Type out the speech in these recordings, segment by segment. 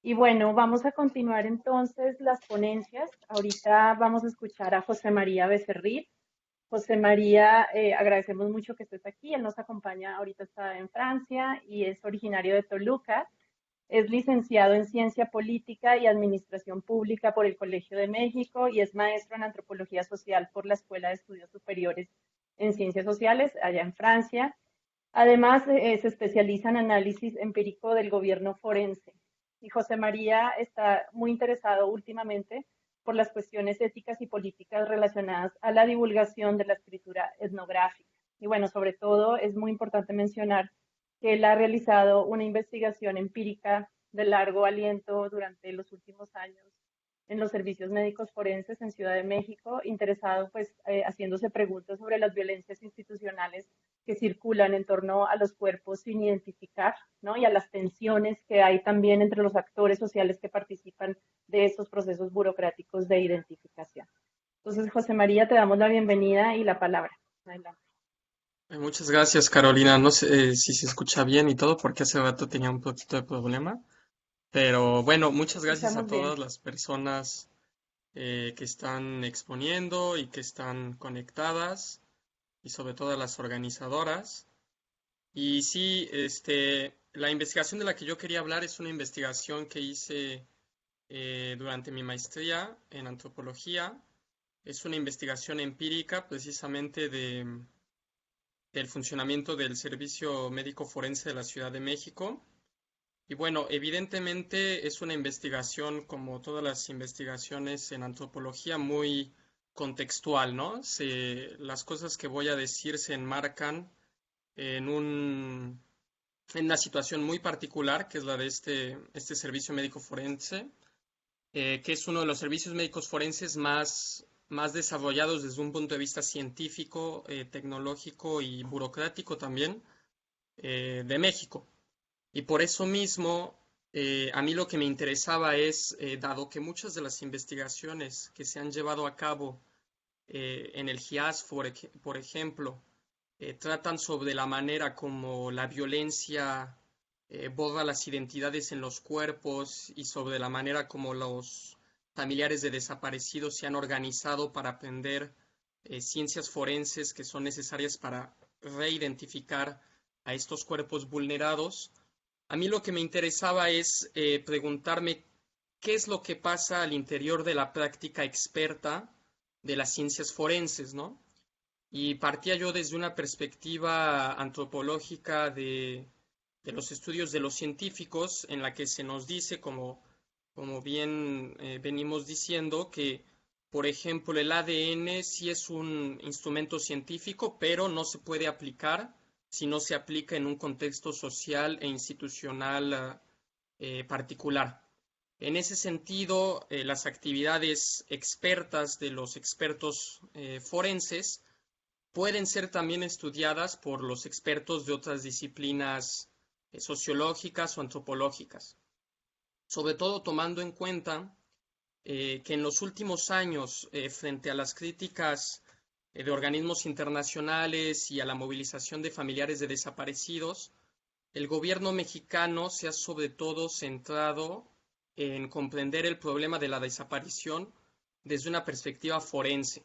Y bueno, vamos a continuar entonces las ponencias. Ahorita vamos a escuchar a José María Becerril. José María, agradecemos mucho que estés aquí. Él nos acompaña, ahorita está en Francia y es originario de Toluca. Es licenciado en Ciencia Política y Administración Pública por el Colegio de México y es maestro en Antropología Social por la Escuela de Estudios Superiores en Ciencias Sociales allá en Francia. Además, se especializa en análisis empírico del gobierno forense. Y José María está muy interesado últimamente por las cuestiones éticas y políticas relacionadas a la divulgación de la escritura etnográfica. Y bueno, sobre todo es muy importante mencionar que él ha realizado una investigación empírica de largo aliento durante los últimos años en los servicios médicos forenses en Ciudad de México, interesado pues haciéndose preguntas sobre las violencias institucionales que circulan en torno a los cuerpos sin identificar, ¿no? Y a las tensiones que hay también entre los actores sociales que participan de estos procesos burocráticos de identificación. Entonces, José María, te damos la bienvenida y la palabra. Adelante. Muchas gracias, Carolina. No sé si se escucha bien y todo, porque hace rato tenía un poquito de problema. Pero bueno, muchas gracias a Escuchamos bien. todas las personas que están exponiendo y que están conectadas, y sobre todo a las organizadoras. Y sí, la investigación de la que yo quería hablar es una investigación que hice durante mi maestría en antropología. Es una investigación empírica precisamente del funcionamiento del Servicio Médico Forense de la Ciudad de México. Y bueno, evidentemente es una investigación, como todas las investigaciones en antropología, muy contextual, ¿no? Las cosas que voy a decir se enmarcan en en una situación muy particular, que es la de este servicio médico forense, que es uno de los servicios médicos forenses más desarrollados desde un punto de vista científico, tecnológico y burocrático también de México. Y por eso mismo, a mí lo que me interesaba es, dado que muchas de las investigaciones que se han llevado a cabo en el GIAS, por ejemplo, tratan sobre la manera como la violencia borra las identidades en los cuerpos y sobre la manera como los familiares de desaparecidos se han organizado para aprender ciencias forenses que son necesarias para reidentificar a estos cuerpos vulnerados. A mí lo que me interesaba es preguntarme qué es lo que pasa al interior de la práctica experta de las ciencias forenses, ¿no? Y partía yo desde una perspectiva antropológica de los estudios de los científicos, en la que se nos dice, como bien venimos diciendo, que, por ejemplo, el ADN sí es un instrumento científico, pero no se puede aplicar si no se aplica en un contexto social e institucional particular. En ese sentido, las actividades expertas de los expertos forenses pueden ser también estudiadas por los expertos de otras disciplinas sociológicas o antropológicas, sobre todo tomando en cuenta que en los últimos años, frente a las críticas de organismos internacionales y a la movilización de familiares de desaparecidos, el gobierno mexicano se ha sobre todo centrado en comprender el problema de la desaparición desde una perspectiva forense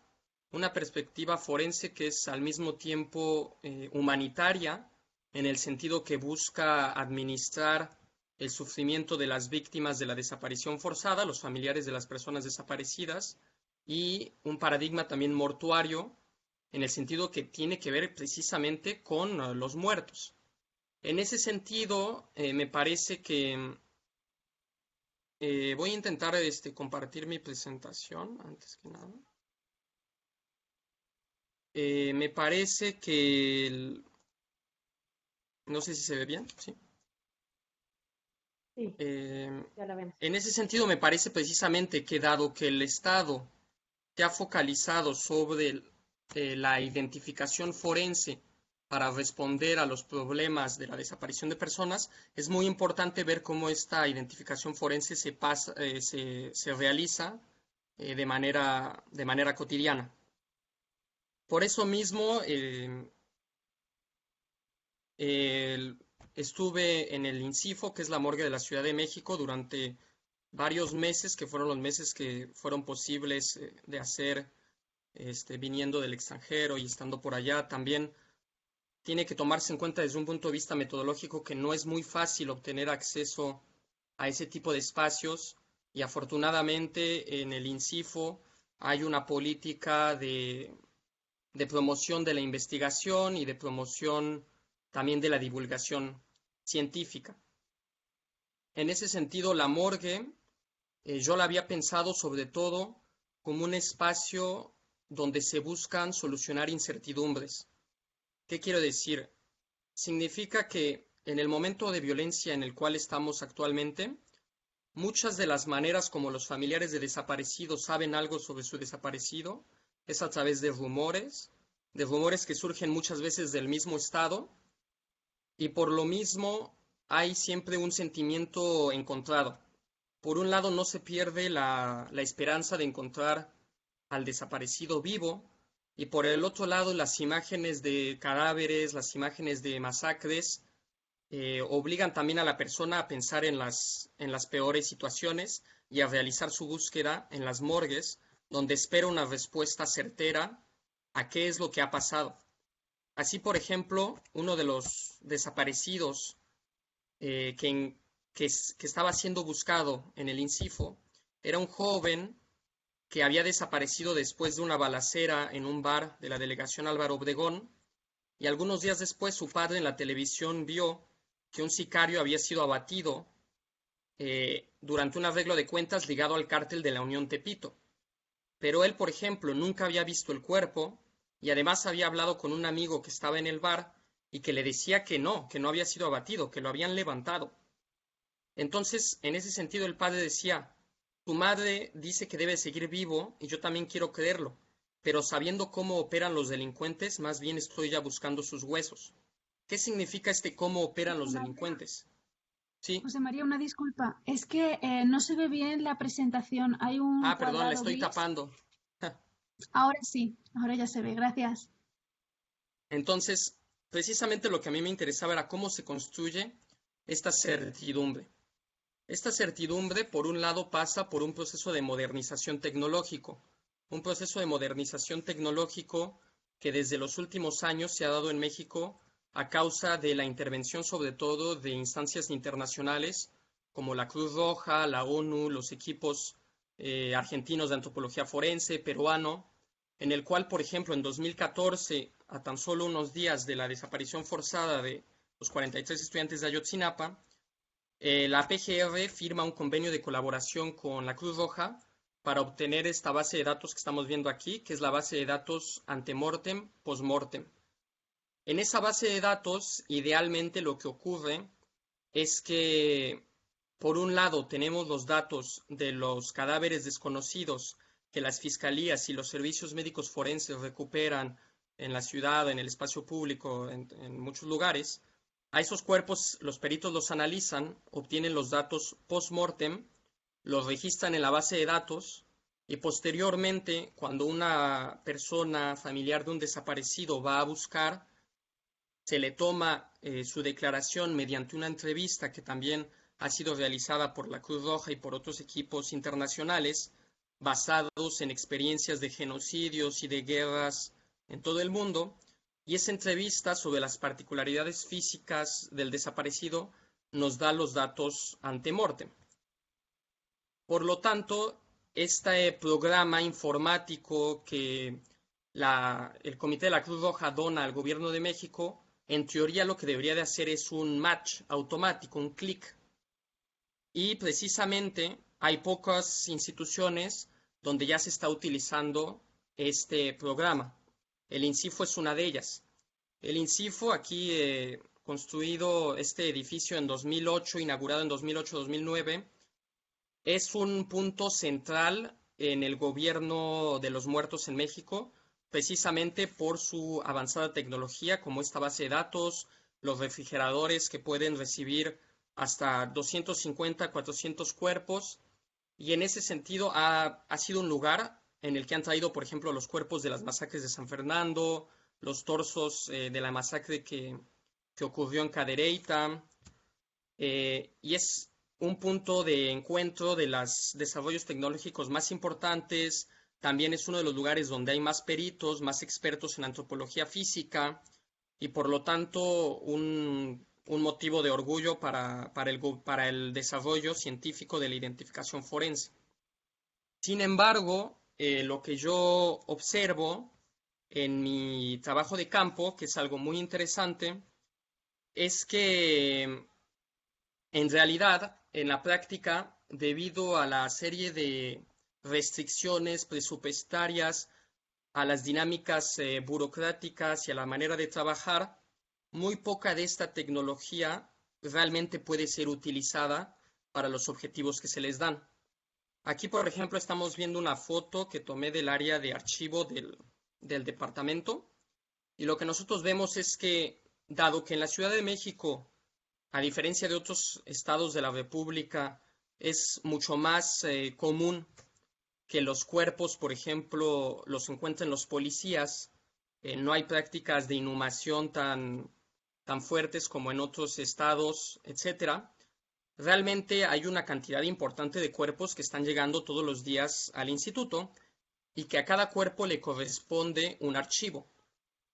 que es al mismo tiempo humanitaria, en el sentido que busca administrar el sufrimiento de las víctimas de la desaparición forzada, los familiares de las personas desaparecidas, y un paradigma también mortuario, en el sentido que tiene que ver precisamente con los muertos. En ese sentido, me parece que voy a intentar compartir mi presentación antes que nada. Me parece que, no sé si se ve bien, ¿sí? Sí, Eh, ya la vemos. en ese sentido, me parece precisamente que dado que el Estado se ha focalizado sobre la identificación forense para responder a los problemas de la desaparición de personas, es muy importante ver cómo esta identificación forense se realiza de manera cotidiana. Por eso mismo, el- estuve en el INCIFO, que es la morgue de la Ciudad de México, durante varios meses, que fueron los meses que fueron posibles de hacer viniendo del extranjero y estando por allá. También tiene que tomarse en cuenta desde un punto de vista metodológico que no es muy fácil obtener acceso a ese tipo de espacios y afortunadamente en el INCIFO hay una política de promoción de la investigación y de promoción también de la divulgación científica. En ese sentido, la morgue yo la había pensado sobre todo como un espacio donde se buscan solucionar incertidumbres. ¿Qué quiero decir? Significa que en el momento de violencia en el cual estamos actualmente, muchas de las maneras como los familiares de desaparecidos saben algo sobre su desaparecido es a través de rumores que surgen muchas veces del mismo estado, y por lo mismo hay siempre un sentimiento encontrado. Por un lado, no se pierde la esperanza de encontrar al desaparecido vivo, y por el otro lado, las imágenes de cadáveres, las imágenes de masacres, obligan también a la persona a pensar en las peores situaciones y a realizar su búsqueda en las morgues, donde espera una respuesta certera a qué es lo que ha pasado. Así, por ejemplo, uno de los desaparecidos eh, que, en- que estaba siendo buscado en el INCIFO era un joven que había desaparecido después de una balacera en un bar de la delegación Álvaro Obregón, y algunos días después su padre en la televisión vio que un sicario había sido abatido durante un arreglo de cuentas ligado al cártel de la Unión Tepito. Pero él, por ejemplo, nunca había visto el cuerpo y además había hablado con un amigo que estaba en el bar y que le decía que no había sido abatido, que lo habían levantado. Entonces, en ese sentido, el padre decía, tu madre dice que debe seguir vivo y yo también quiero creerlo, pero sabiendo cómo operan los delincuentes, más bien estoy ya buscando sus huesos. ¿Qué significa cómo operan José los María, delincuentes? Sí. José María, una disculpa. Es que no se ve bien la presentación. Hay un Ah, perdón, le cuadrado estoy gris. tapando. Ahora sí, ahora ya se ve. Gracias. Entonces, precisamente lo que a mí me interesaba era cómo se construye esta certidumbre. Esta certidumbre, por un lado, pasa por un proceso de modernización tecnológico, un proceso de modernización tecnológico que desde los últimos años se ha dado en México a causa de la intervención sobre todo de instancias internacionales como la Cruz Roja, la ONU, los equipos argentinos de antropología forense, peruano, en el cual, por ejemplo, en 2014, a tan solo unos días de la desaparición forzada de los 43 estudiantes de Ayotzinapa, la PGR firma un convenio de colaboración con la Cruz Roja para obtener esta base de datos que estamos viendo aquí, que es la base de datos antemortem, postmortem. En esa base de datos, idealmente lo que ocurre es que, por un lado, tenemos los datos de los cadáveres desconocidos que las fiscalías y los servicios médicos forenses recuperan en la ciudad, en el espacio público, en muchos lugares. A esos cuerpos los peritos los analizan, obtienen los datos post-mortem, los registran en la base de datos y posteriormente, cuando una persona familiar de un desaparecido va a buscar, se le toma su declaración mediante una entrevista que también ha sido realizada por la Cruz Roja y por otros equipos internacionales basados en experiencias de genocidios y de guerras en todo el mundo, y esa entrevista sobre las particularidades físicas del desaparecido nos da los datos ante mortem. Por lo tanto, este programa informático que el Comité de la Cruz Roja dona al Gobierno de México, en teoría lo que debería de hacer es un match automático, un clic. Y precisamente hay pocas instituciones donde ya se está utilizando este programa. El INCIFO es una de ellas. El INCIFO, aquí construido este edificio en 2008, inaugurado en 2008-2009, es un punto central en el gobierno de los muertos en México, precisamente por su avanzada tecnología, como esta base de datos, los refrigeradores que pueden recibir hasta 250, 400 cuerpos, y en ese sentido ha sido un lugar en el que han traído, por ejemplo, los cuerpos de las masacres de San Fernando, los torsos de la masacre que ocurrió en Cadereyta, y es un punto de encuentro de los desarrollos tecnológicos más importantes. También es uno de los lugares donde hay más peritos, más expertos en antropología física y por lo tanto un motivo de orgullo para el desarrollo científico de la identificación forense. Sin embargo, lo que yo observo en mi trabajo de campo, que es algo muy interesante, es que en realidad, en la práctica, debido a la serie de restricciones presupuestarias, a las dinámicas burocráticas y a la manera de trabajar, muy poca de esta tecnología realmente puede ser utilizada para los objetivos que se les dan. Aquí, por ejemplo, estamos viendo una foto que tomé del área de archivo del departamento y lo que nosotros vemos es que, dado que en la Ciudad de México, a diferencia de otros estados de la República, es mucho más común que los cuerpos, por ejemplo, los encuentren los policías. No hay prácticas de inhumación tan fuertes como en otros estados, etcétera. Realmente hay una cantidad importante de cuerpos que están llegando todos los días al instituto y que a cada cuerpo le corresponde un archivo.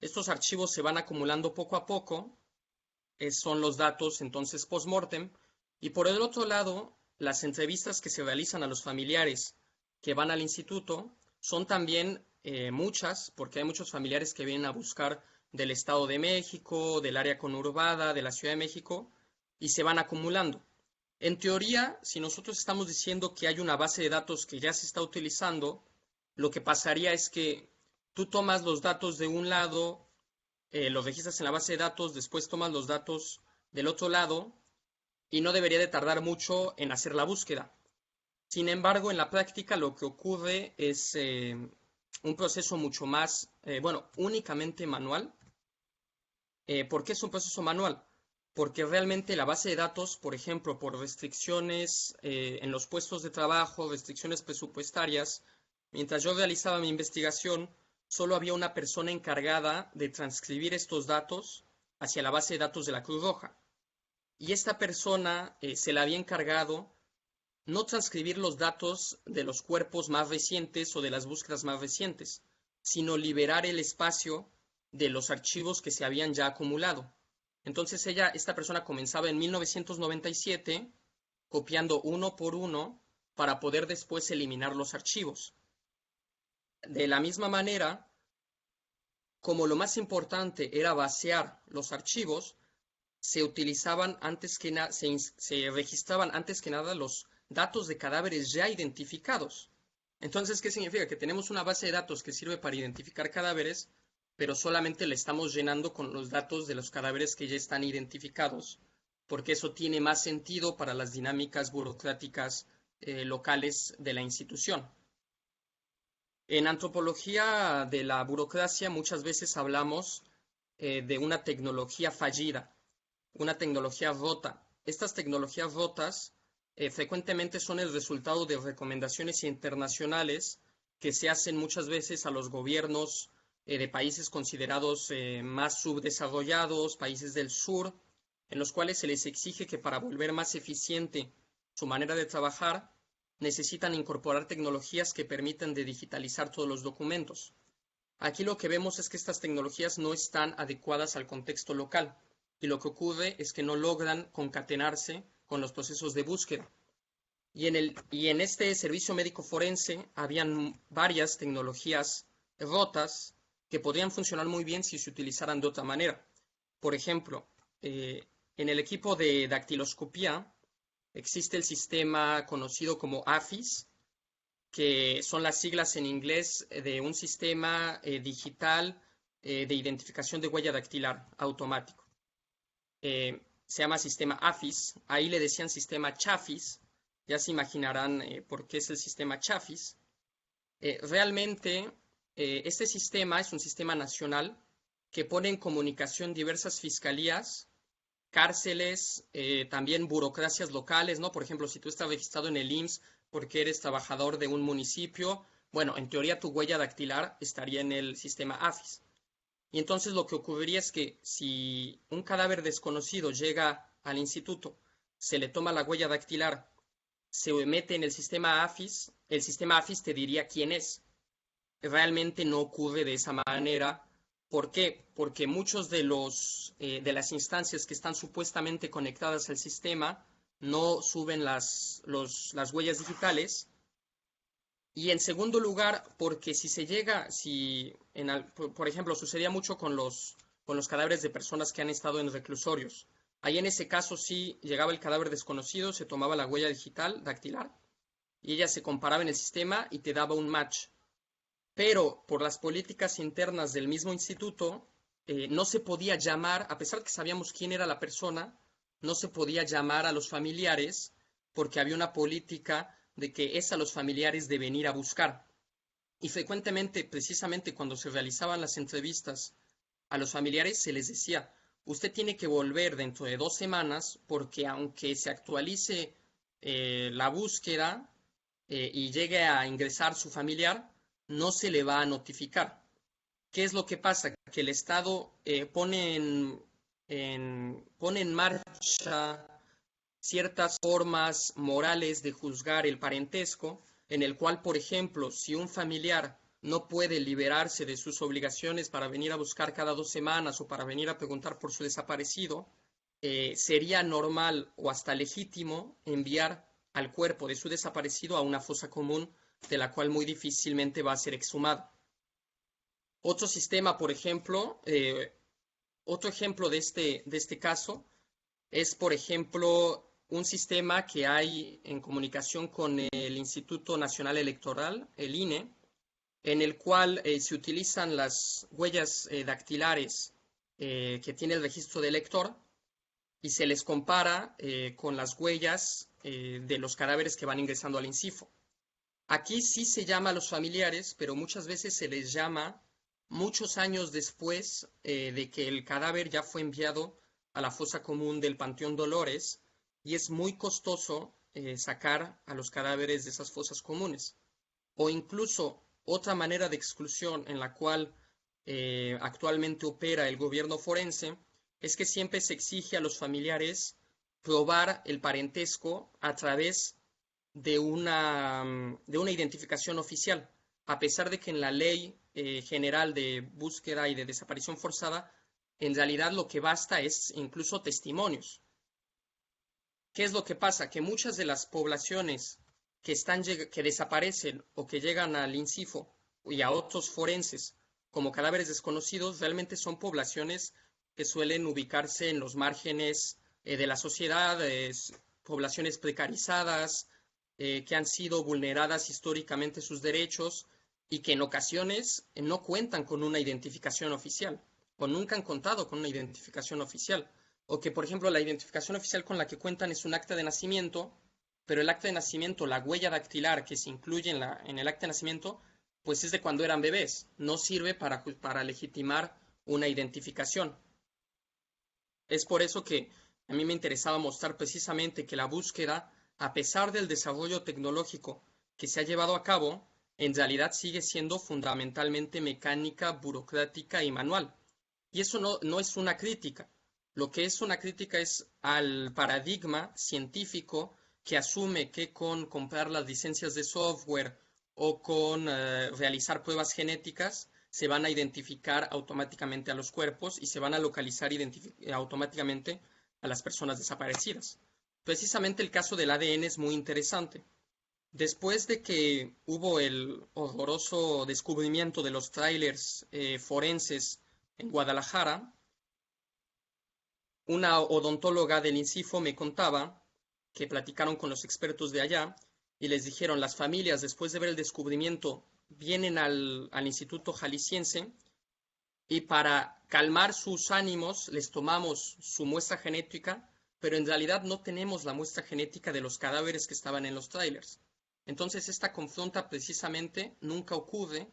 Estos archivos se van acumulando poco a poco, son los datos entonces post-mortem, y por el otro lado, las entrevistas que se realizan a los familiares que van al instituto son también muchas, porque hay muchos familiares que vienen a buscar del Estado de México, del área conurbada, de la Ciudad de México, y se van acumulando. En teoría, si nosotros estamos diciendo que hay una base de datos que ya se está utilizando, lo que pasaría es que tú tomas los datos de un lado, los registras en la base de datos, después tomas los datos del otro lado y no debería de tardar mucho en hacer la búsqueda. Sin embargo, en la práctica lo que ocurre es un proceso mucho más, únicamente manual. ¿Por qué es un proceso manual? Porque realmente la base de datos, por ejemplo, por restricciones en los puestos de trabajo, restricciones presupuestarias, mientras yo realizaba mi investigación, solo había una persona encargada de transcribir estos datos hacia la base de datos de la Cruz Roja. Y esta persona se le había encargado no transcribir los datos de los cuerpos más recientes o de las búsquedas más recientes, sino liberar el espacio de los archivos que se habían ya acumulado. Entonces esta persona comenzaba en 1997 copiando uno por uno para poder después eliminar los archivos. De la misma manera, como lo más importante era vaciar los archivos, se utilizaban se registraban antes que nada los datos de cadáveres ya identificados. Entonces, ¿qué significa? Que tenemos una base de datos que sirve para identificar cadáveres, pero solamente le estamos llenando con los datos de los cadáveres que ya están identificados, porque eso tiene más sentido para las dinámicas burocráticas locales de la institución. En antropología de la burocracia muchas veces hablamos de una tecnología fallida, una tecnología rota. Estas tecnologías rotas frecuentemente son el resultado de recomendaciones internacionales que se hacen muchas veces a los gobiernos de países considerados más subdesarrollados, países del sur, en los cuales se les exige que para volver más eficiente su manera de trabajar, necesitan incorporar tecnologías que permitan de digitalizar todos los documentos. Aquí lo que vemos es que estas tecnologías no están adecuadas al contexto local y lo que ocurre es que no logran concatenarse con los procesos de búsqueda. Y en este servicio médico forense habían varias tecnologías rotas que podrían funcionar muy bien si se utilizaran de otra manera. Por ejemplo, en el equipo de dactiloscopía existe el sistema conocido como AFIS, que son las siglas en inglés de un sistema digital de identificación de huella dactilar automático. Se llama sistema AFIS, ahí le decían sistema CHAFIS, ya se imaginarán por qué es el sistema CHAFIS. Realmente este sistema es un sistema nacional que pone en comunicación diversas fiscalías, cárceles, también burocracias locales, ¿no? Por ejemplo, si tú estás registrado en el IMSS porque eres trabajador de un municipio, bueno, en teoría tu huella dactilar estaría en el sistema AFIS. Y entonces lo que ocurriría es que si un cadáver desconocido llega al instituto, se le toma la huella dactilar, se mete en el sistema AFIS te diría quién es. Realmente no ocurre de esa manera. ¿Por qué? Porque muchos de las instancias que están supuestamente conectadas al sistema no suben las huellas digitales. Y en segundo lugar, porque si se llega, por ejemplo, sucedía mucho con los cadáveres de personas que han estado en reclusorios. Ahí en ese caso sí llegaba el cadáver desconocido, se tomaba la huella digital, dactilar, y ella se comparaba en el sistema y te daba un match. Pero por las políticas internas del mismo instituto, no se podía llamar, a pesar que sabíamos quién era la persona, no se podía llamar a los familiares porque había una política de que es a los familiares de venir a buscar. Y frecuentemente, precisamente cuando se realizaban las entrevistas a los familiares, se les decía, usted tiene que volver dentro de 2 semanas porque aunque se actualice la búsqueda y llegue a ingresar su familiar, no se le va a notificar. ¿Qué es lo que pasa? Que el Estado pone en marcha ciertas formas morales de juzgar el parentesco, en el cual, por ejemplo, si un familiar no puede liberarse de sus obligaciones para venir a buscar cada 2 semanas o para venir a preguntar por su desaparecido, sería normal o hasta legítimo enviar al cuerpo de su desaparecido a una fosa común de la cual muy difícilmente va a ser exhumada. Otro sistema, por ejemplo, otro ejemplo de este caso es, por ejemplo, un sistema que hay en comunicación con el Instituto Nacional Electoral, el INE, en el cual se utilizan las huellas dactilares que tiene el registro de elector y se les compara con las huellas de los cadáveres que van ingresando al INCIFO. Aquí sí se llama a los familiares, pero muchas veces se les llama muchos años después de que el cadáver ya fue enviado a la fosa común del Panteón Dolores y es muy costoso sacar a los cadáveres de esas fosas comunes. O incluso otra manera de exclusión en la cual actualmente opera el gobierno forense es que siempre se exige a los familiares probar el parentesco a través de una identificación oficial, a pesar de que en la ley general de búsqueda y de desaparición forzada, en realidad lo que basta es incluso testimonios. ¿Qué es lo que pasa? Que muchas de las poblaciones que desaparecen o que llegan al INCIFO y a otros forenses como cadáveres desconocidos, realmente son poblaciones que suelen ubicarse en los márgenes de la sociedad, poblaciones precarizadas, que han sido vulneradas históricamente sus derechos y que en ocasiones no cuentan con una identificación oficial o nunca han contado con una identificación oficial. O que, por ejemplo, la identificación oficial con la que cuentan es un acta de nacimiento, pero el acta de nacimiento, la huella dactilar que se incluye en el acta de nacimiento, pues es de cuando eran bebés, no sirve para legitimar una identificación. Es por eso que a mí me interesaba mostrar precisamente que la búsqueda, a pesar del desarrollo tecnológico que se ha llevado a cabo, en realidad sigue siendo fundamentalmente mecánica, burocrática y manual. Y eso no es una crítica. Lo que es una crítica es al paradigma científico que asume que con comprar las licencias de software o con realizar pruebas genéticas se van a identificar automáticamente a los cuerpos y se van a localizar automáticamente a las personas desaparecidas. Precisamente el caso del ADN es muy interesante. Después de que hubo el horroroso descubrimiento de los tráilers forenses en Guadalajara, una odontóloga del INCIFO me contaba que platicaron con los expertos de allá y les dijeron, las familias después de ver el descubrimiento vienen al Instituto Jalisciense y para calmar sus ánimos les tomamos su muestra genética, pero en realidad no tenemos la muestra genética de los cadáveres que estaban en los trailers. Entonces esta confronta precisamente nunca ocurre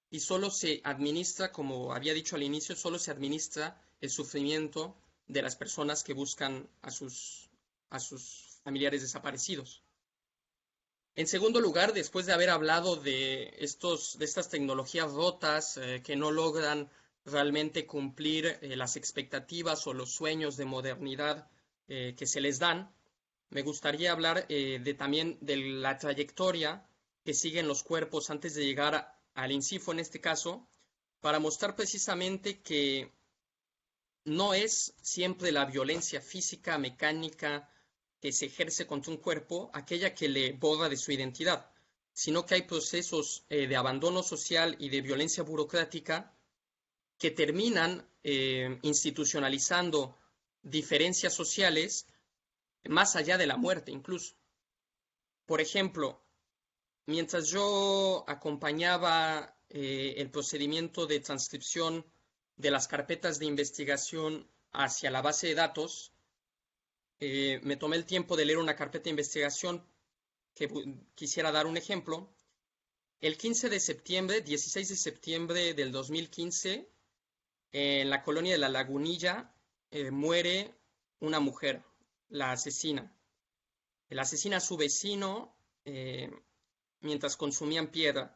y solo se administra, como había dicho al inicio, solo se administra el sufrimiento de las personas que buscan a sus familiares desaparecidos. En segundo lugar, después de haber hablado de estas tecnologías rotas que no logran realmente cumplir las expectativas o los sueños de modernidad que se les dan, me gustaría hablar también de la trayectoria que siguen los cuerpos antes de llegar al INCIFO en este caso, para mostrar precisamente que no es siempre la violencia física, mecánica, que se ejerce contra un cuerpo aquella que le borra de su identidad, sino que hay procesos de abandono social y de violencia burocrática que terminan institucionalizando diferencias sociales más allá de la muerte incluso. Por ejemplo, mientras yo acompañaba el procedimiento de transcripción de las carpetas de investigación hacia la base de datos, me tomé el tiempo de leer una carpeta de investigación que quisiera dar un ejemplo. El 15 de septiembre, 16 de septiembre del 2015, en la colonia de La Lagunilla, muere una mujer, la asesina. El asesina a su vecino mientras consumían piedra.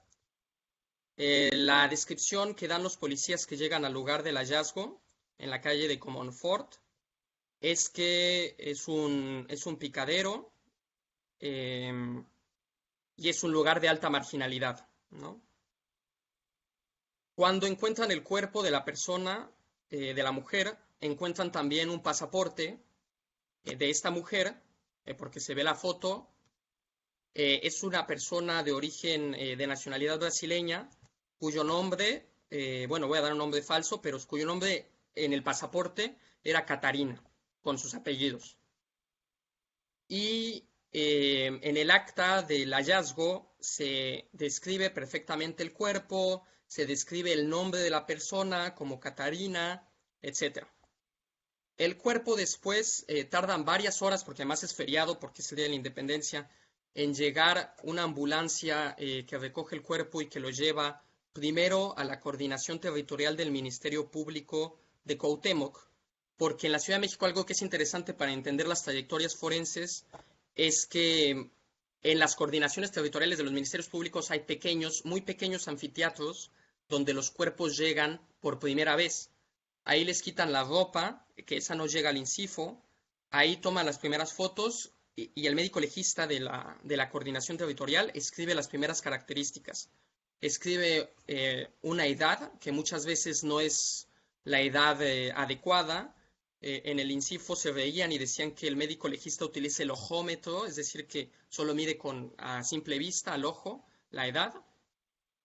La descripción que dan los policías que llegan al lugar del hallazgo, en la calle de Comonfort, es que es un picadero y es un lugar de alta marginalidad, ¿no? Cuando encuentran el cuerpo de la persona, de la mujer, encuentran también un pasaporte de esta mujer, porque se ve la foto. Es una persona de origen, de nacionalidad brasileña, cuyo nombre, bueno, voy a dar un nombre falso, pero cuyo nombre en el pasaporte era Catarina, con sus apellidos. Y en el acta del hallazgo se describe perfectamente el cuerpo, se describe el nombre de la persona como Catarina, etc. El cuerpo después tardan varias horas, porque además es feriado, porque es el día de la independencia, en llegar una ambulancia que recoge el cuerpo y que lo lleva primero a la coordinación territorial del Ministerio Público de Cuauhtémoc, porque en la Ciudad de México algo que es interesante para entender las trayectorias forenses es que en las coordinaciones territoriales de los ministerios públicos hay pequeños, muy pequeños anfiteatros donde los cuerpos llegan por primera vez. Ahí les quitan la ropa, que esa no llega al INCIFO, ahí toman las primeras fotos y el médico legista de la coordinación territorial escribe las primeras características. Escribe una edad, que muchas veces no es la edad adecuada. En el INCIFO se veían y decían que el médico legista utiliza el ojómetro, es decir, que solo mide a simple vista, al ojo, la edad.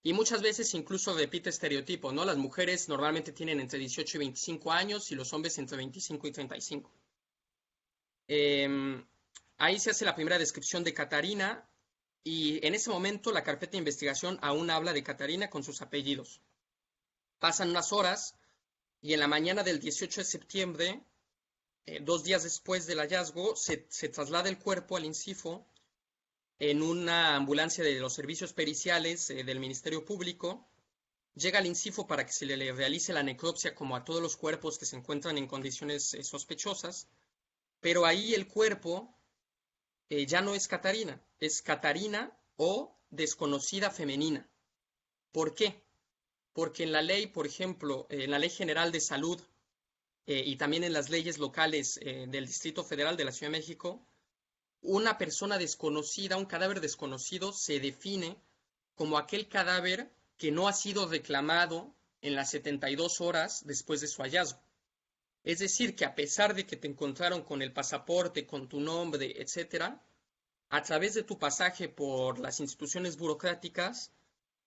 Y muchas veces incluso repite estereotipos, ¿no? Las mujeres normalmente tienen entre 18 y 25 años y los hombres entre 25 y 35. Ahí se hace la primera descripción de Catarina y en ese momento la carpeta de investigación aún habla de Catarina con sus apellidos. Pasan unas horas y en la mañana del 18 de septiembre, 2 días después del hallazgo, se traslada el cuerpo al INCIFO en una ambulancia de los servicios periciales del Ministerio Público. Llega al INCIFO para que se le realice la necropsia como a todos los cuerpos que se encuentran en condiciones sospechosas, pero ahí el cuerpo ya no es Catarina, es Catarina o desconocida femenina. ¿Por qué? Porque en la ley, por ejemplo, en la Ley General de Salud y también en las leyes locales del Distrito Federal de la Ciudad de México, una persona desconocida, un cadáver desconocido, se define como aquel cadáver que no ha sido reclamado en las 72 horas después de su hallazgo. Es decir, que a pesar de que te encontraron con el pasaporte, con tu nombre, etc., a través de tu pasaje por las instituciones burocráticas,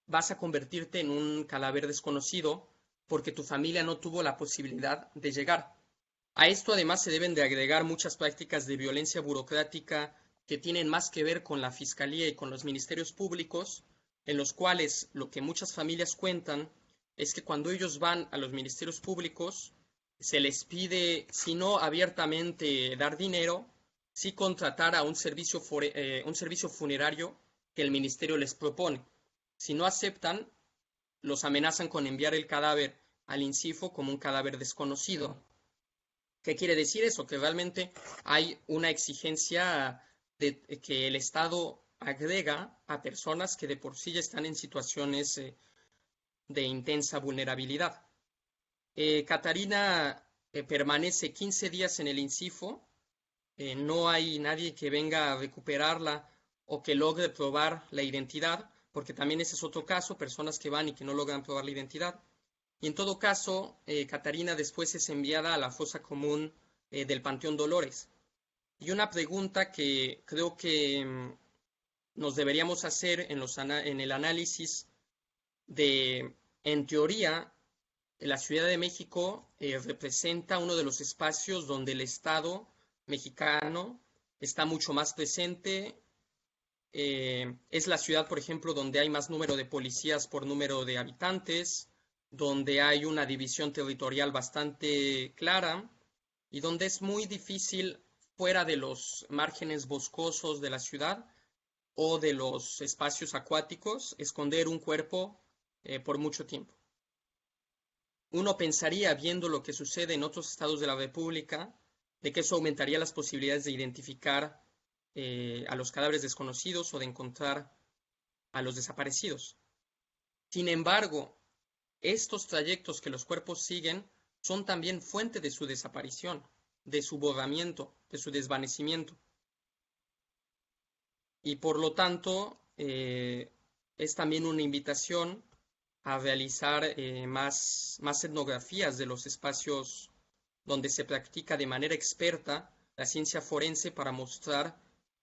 vas a convertirte en un cadáver desconocido porque tu familia no tuvo la posibilidad de llegar. A esto además se deben de agregar muchas prácticas de violencia burocrática que tienen más que ver con la fiscalía y con los ministerios públicos, en los cuales lo que muchas familias cuentan es que cuando ellos van a los ministerios públicos se les pide, si no abiertamente dar dinero, sí contratar a un servicio funerario que el ministerio les propone. Si no aceptan, los amenazan con enviar el cadáver al INCIFO como un cadáver desconocido. ¿Qué quiere decir eso? Que realmente hay una exigencia que el Estado agrega a personas que de por sí ya están en situaciones de intensa vulnerabilidad. Catarina permanece 15 días en el INCIFO no hay nadie que venga a recuperarla o que logre probar la identidad, porque también ese es otro caso, personas que van y que no logran probar la identidad. Y en todo caso, Catarina después es enviada a la fosa común del Panteón Dolores. Y una pregunta que creo que nos deberíamos hacer en el análisis de, en teoría, la Ciudad de México representa uno de los espacios donde el Estado mexicano está mucho más presente. Es la ciudad, por ejemplo, donde hay más número de policías por número de habitantes, donde hay una división territorial bastante clara y donde es muy difícil, fuera de los márgenes boscosos de la ciudad o de los espacios acuáticos, esconder un cuerpo por mucho tiempo. Uno pensaría, viendo lo que sucede en otros estados de la República, de que eso aumentaría las posibilidades de identificar a los cadáveres desconocidos o de encontrar a los desaparecidos. Sin embargo, estos trayectos que los cuerpos siguen son también fuente de su desaparición, de su borramiento, de su desvanecimiento. Y por lo tanto, es también una invitación a realizar más etnografías de los espacios donde se practica de manera experta la ciencia forense para mostrar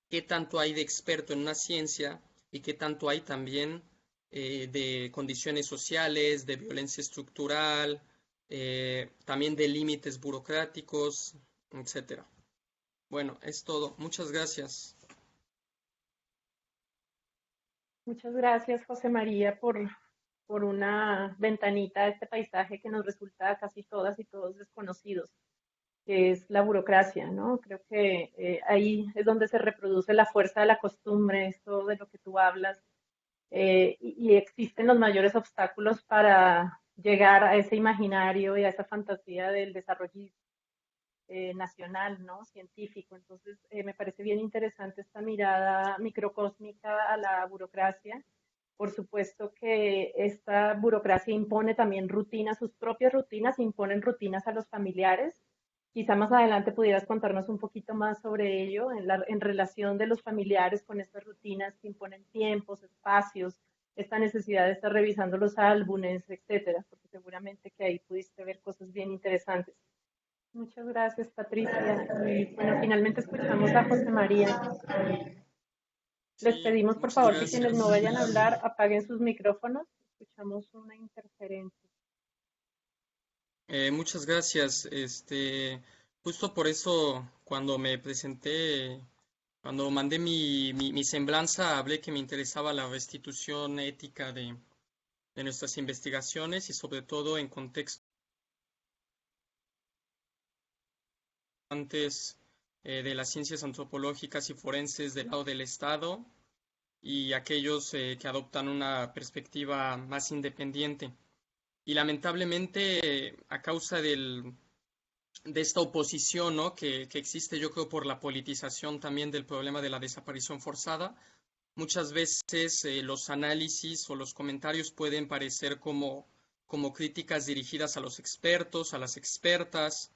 qué tanto hay de experto en una ciencia y qué tanto hay también de condiciones sociales, de violencia estructural, también de límites burocráticos, etc. Bueno, es todo. Muchas gracias. Muchas gracias, José María, por una ventanita a este paisaje que nos resulta a casi todas y todos desconocidos, que es la burocracia, ¿no? Creo que ahí es donde se reproduce la fuerza de la costumbre, esto de lo que tú hablas, y existen los mayores obstáculos para llegar a ese imaginario y a esa fantasía del desarrollo nacional, ¿no? Científico. Entonces, me parece bien interesante esta mirada microcósmica a la burocracia. Por supuesto que esta burocracia impone también rutinas, sus propias rutinas, imponen rutinas a los familiares. Quizá más adelante pudieras contarnos un poquito más sobre ello, en relación de los familiares con estas rutinas que imponen tiempos, espacios, esta necesidad de estar revisando los álbumes, etcétera, porque seguramente que ahí pudiste ver cosas bien interesantes. Muchas gracias, Patricia. Y bueno, finalmente escuchamos a José María. Les Sí, pedimos, por muchas favor, que quienes no gracias. vayan a hablar apaguen sus micrófonos. Escuchamos una interferencia. Muchas gracias. Justo por eso, cuando me presenté, cuando mandé mi semblanza, hablé que me interesaba la restitución ética de nuestras investigaciones y sobre todo en contextos antes de las ciencias antropológicas y forenses del lado del Estado y aquellos que adoptan una perspectiva más independiente. Y lamentablemente, a causa de esta oposición, ¿no? que existe, yo creo, por la politización también del problema de la desaparición forzada, muchas veces los análisis o los comentarios pueden parecer como críticas dirigidas a los expertos, a las expertas.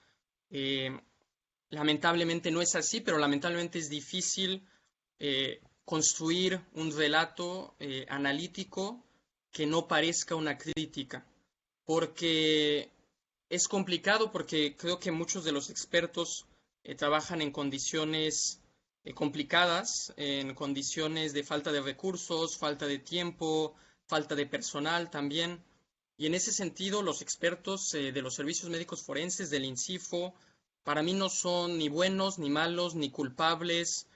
Eh, Lamentablemente no es así, pero lamentablemente es difícil construir un relato analítico que no parezca una crítica, porque es complicado, porque creo que muchos de los expertos trabajan en condiciones complicadas, en condiciones de falta de recursos, falta de tiempo, falta de personal también. Y en ese sentido, los expertos de los servicios médicos forenses, del INCIFO, para mí no son ni buenos, ni malos, ni culpables,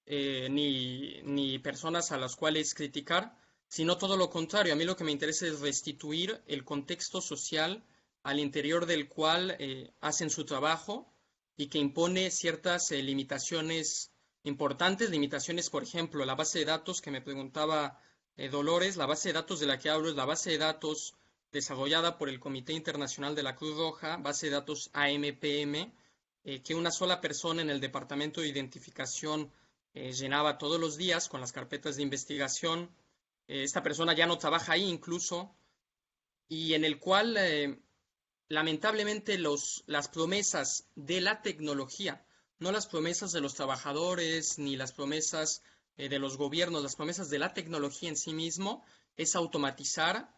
ni personas a las cuales criticar, sino todo lo contrario. A mí lo que me interesa es restituir el contexto social al interior del cual hacen su trabajo y que impone ciertas limitaciones importantes, limitaciones, por ejemplo, la base de datos que me preguntaba Dolores, la base de datos de la que hablo es la base de datos desarrollada por el Comité Internacional de la Cruz Roja, base de datos AMPM, que una sola persona en el departamento de identificación llenaba todos los días con las carpetas de investigación. Esta persona ya no trabaja ahí incluso, y en el cual lamentablemente las promesas de la tecnología no las promesas de los trabajadores ni las promesas de los gobiernos, las promesas de la tecnología en sí mismo, es automatizar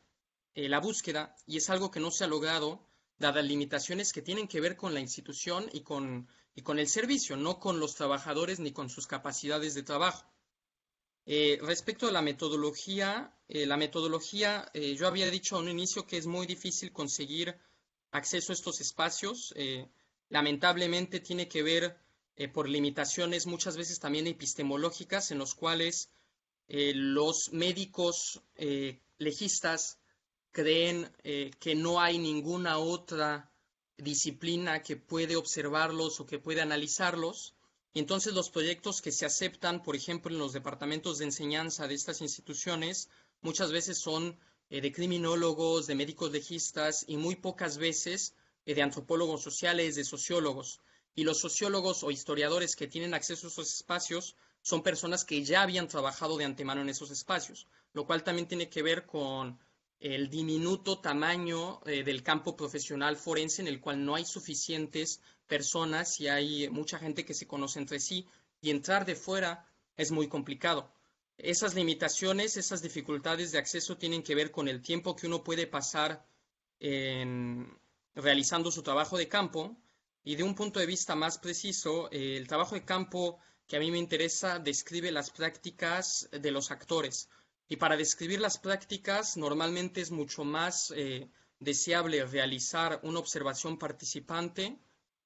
la búsqueda, y es algo que no se ha logrado dadas limitaciones que tienen que ver con la institución y con el servicio, no con los trabajadores ni con sus capacidades de trabajo. Respecto a la metodología, yo había dicho a un inicio que es muy difícil conseguir acceso a estos espacios. Lamentablemente tiene que ver por limitaciones muchas veces también epistemológicas, en los cuales los médicos legistas creen que no hay ninguna otra disciplina que puede observarlos o que puede analizarlos. Y entonces los proyectos que se aceptan, por ejemplo, en los departamentos de enseñanza de estas instituciones, muchas veces son de criminólogos, de médicos legistas y muy pocas veces de antropólogos sociales, de sociólogos. Y los sociólogos o historiadores que tienen acceso a esos espacios son personas que ya habían trabajado de antemano en esos espacios, lo cual también tiene que ver con el diminuto tamaño del campo profesional forense, en el cual no hay suficientes personas y hay mucha gente que se conoce entre sí, y entrar de fuera es muy complicado. Esas limitaciones, esas dificultades de acceso tienen que ver con el tiempo que uno puede pasar realizando su trabajo de campo, y de un punto de vista más preciso, el trabajo de campo que a mí me interesa describe las prácticas de los actores. Y para describir las prácticas, normalmente es mucho más deseable realizar una observación participante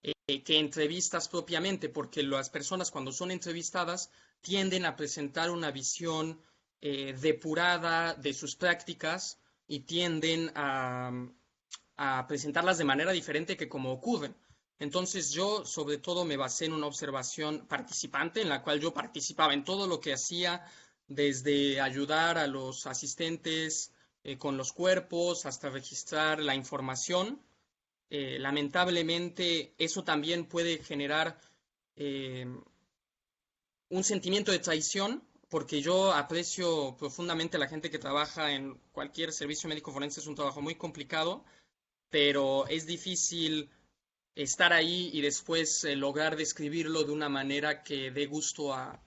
que entrevistas propiamente, porque las personas cuando son entrevistadas tienden a presentar una visión depurada de sus prácticas y tienden a presentarlas de manera diferente que como ocurren. Entonces yo sobre todo me basé en una observación participante, en la cual yo participaba en todo lo que hacía, desde ayudar a los asistentes con los cuerpos hasta registrar la información. Lamentablemente eso también puede generar un sentimiento de traición, porque yo aprecio profundamente a la gente que trabaja en cualquier servicio médico forense. Es un trabajo muy complicado, pero es difícil estar ahí y después lograr describirlo de una manera que dé gusto a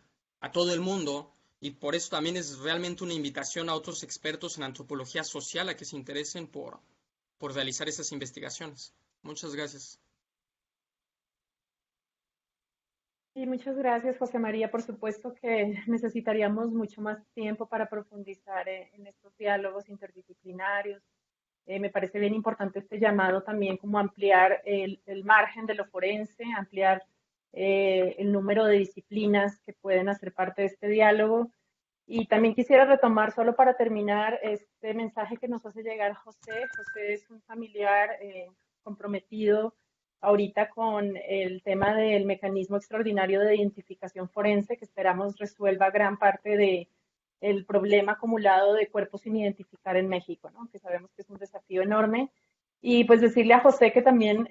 todo el mundo. Y por eso también es realmente una invitación a otros expertos en antropología social a que se interesen por realizar esas investigaciones. Muchas gracias. Y muchas gracias, José María. Por supuesto que necesitaríamos mucho más tiempo para profundizar en estos diálogos interdisciplinarios. Me parece bien importante este llamado también como ampliar el margen de lo forense, ampliar el número de disciplinas que pueden hacer parte de este diálogo. Y también quisiera retomar, solo para terminar, este mensaje que nos hace llegar José. José es un familiar comprometido ahorita con el tema del mecanismo extraordinario de identificación forense, que esperamos resuelva gran parte de el problema acumulado de cuerpos sin identificar en México, ¿no? Que sabemos que es un desafío enorme. Y pues decirle a José que también,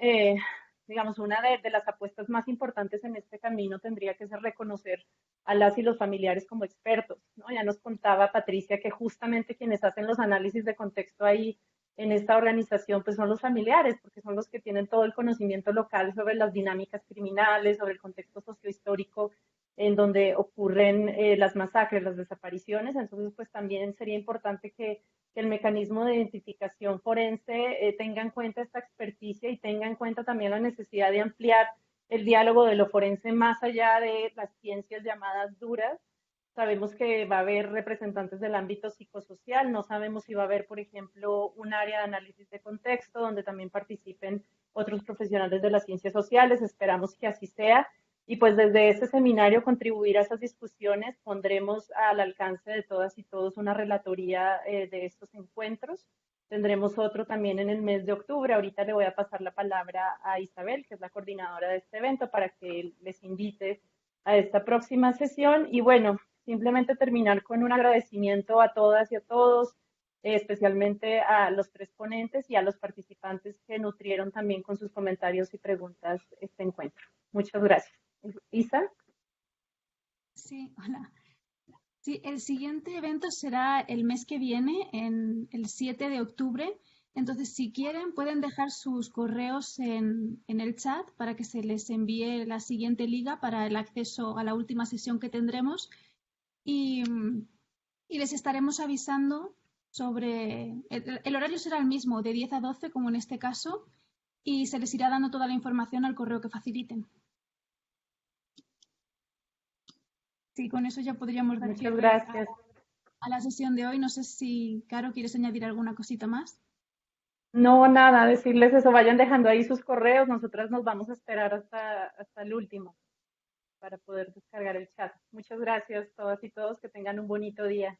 digamos, una de las apuestas más importantes en este camino tendría que ser reconocer a las y los familiares como expertos, ¿no? Ya nos contaba Patricia que justamente quienes hacen los análisis de contexto ahí en esta organización pues son los familiares, porque son los que tienen todo el conocimiento local sobre las dinámicas criminales, sobre el contexto sociohistórico en donde ocurren las masacres, las desapariciones. Entonces, pues también sería importante que el mecanismo de identificación forense tenga en cuenta esta experticia y tenga en cuenta también la necesidad de ampliar el diálogo de lo forense más allá de las ciencias llamadas duras. Sabemos que va a haber representantes del ámbito psicosocial, no sabemos si va a haber, por ejemplo, un área de análisis de contexto donde también participen otros profesionales de las ciencias sociales, esperamos que así sea. Y pues desde este seminario contribuir a esas discusiones, pondremos al alcance de todas y todos una relatoría de estos encuentros. Tendremos otro también en el mes de octubre. Ahorita le voy a pasar la palabra a Isabel, que es la coordinadora de este evento, para que les invite a esta próxima sesión. Y bueno, simplemente terminar con un agradecimiento a todas y a todos, especialmente a los tres ponentes y a los participantes que nutrieron también con sus comentarios y preguntas este encuentro. Muchas gracias. Isa. Sí, hola. Sí, el siguiente evento será el mes que viene, en el 7 de octubre. Entonces, si quieren, pueden dejar sus correos en el chat para que se les envíe la siguiente liga para el acceso a la última sesión que tendremos y, y les estaremos avisando sobre... El horario será el mismo, de 10 a 12, como en este caso, y se les irá dando toda la información al correo que faciliten. Sí, con eso ya podríamos dar Muchas cierre gracias. a la sesión de hoy. No sé si, Caro, ¿quieres añadir alguna cosita más? No, nada, decirles eso, vayan dejando ahí sus correos, nosotras nos vamos a esperar hasta el último para poder descargar el chat. Muchas gracias todas y todos, que tengan un bonito día.